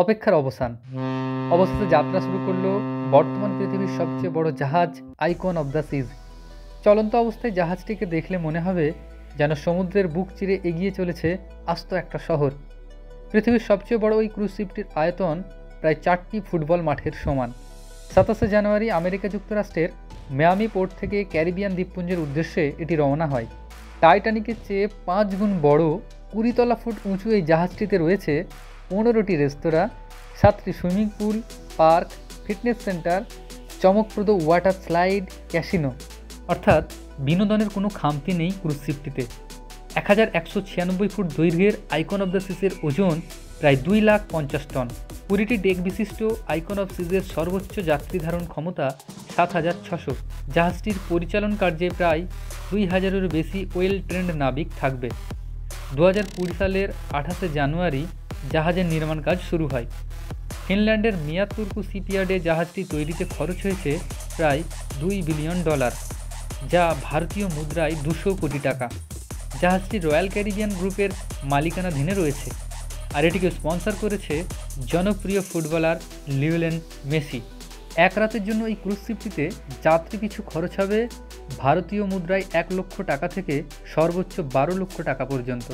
অপেক্ষার অবসান। অবশেষে যাত্রা শুরু করলো বর্তমান পৃথিবীর সবচেয়ে বড় জাহাজ আইকন অব দ্য সিজ। চলন্ত অবস্থায় জাহাজটিকে দেখলে মনে হবে যেন সমুদ্রের বুক চিরে এগিয়ে চলেছে আস্ত একটা শহর। পৃথিবীর সবচেয়ে বড় ওই ক্রুজ শিপটির আয়তন প্রায় 4টি ফুটবল মাঠের সমান। 27শে জানুয়ারি আমেরিকা যুক্তরাষ্ট্রের মিয়ামি পোর্ট থেকে ক্যারিবিয়ান দ্বীপপুঞ্জের উদ্দেশ্যে এটি রওনা হয়। টাইটানিকের চেয়ে 5 গুণ বড় 20 তলা ফুট উঁচু এই জাহাজটিতে রয়েছে 15টি রেস্তোরাঁ, 7টি swimming pool, park, fitness centre, চমকপ্রদ ওয়াটার স্লাইড, ক্যাসিনো। অর্থাৎ বিনোদনের কোনো খামতি নেই ক্রুজ শিপটিতে। 1196 ফুট দৈর্ঘ্যের আইকন অব দ্য সিজের ওজন প্রায় 2,50,000 টন। 20টি ডেক বিশিষ্ট আইকন অব সিজের সর্বোচ্চ যাত্রী ধারণ ক্ষমতা 7,600। জাহাজটির পরিচালন কার্যে প্রায় 2,000-এরও বেশি ওয়েল ট্রেন্ড নাবিক থাকবে। 2020 সালের 28শে জানুয়ারি জাহাজের নির্মাণ কাজ শুরু হয়। ফিনল্যান্ডের মিয়াতুর্কু শিপইয়ার্ডে জাহাজটি তৈরিতে খরচ হয়েছে প্রায় $2 বিলিয়ন, যা ভারতীয় মুদ্রায় 200 কোটি টাকা। জাহাজটি রয়্যাল ক্যারিবিয়ান গ্রুপের মালিকানাধীনে রয়েছে, আর এটিকে স্পন্সর করেছে জনপ্রিয় ফুটবলার লিওনেল মেসি। এক রাতের জন্য এই ক্রুজ শিপটিতে যাত্রী পিছু খরচ হবে ভারতীয় মুদ্রায় 1 লক্ষ টাকা থেকে সর্বোচ্চ 12 লক্ষ টাকা পর্যন্ত।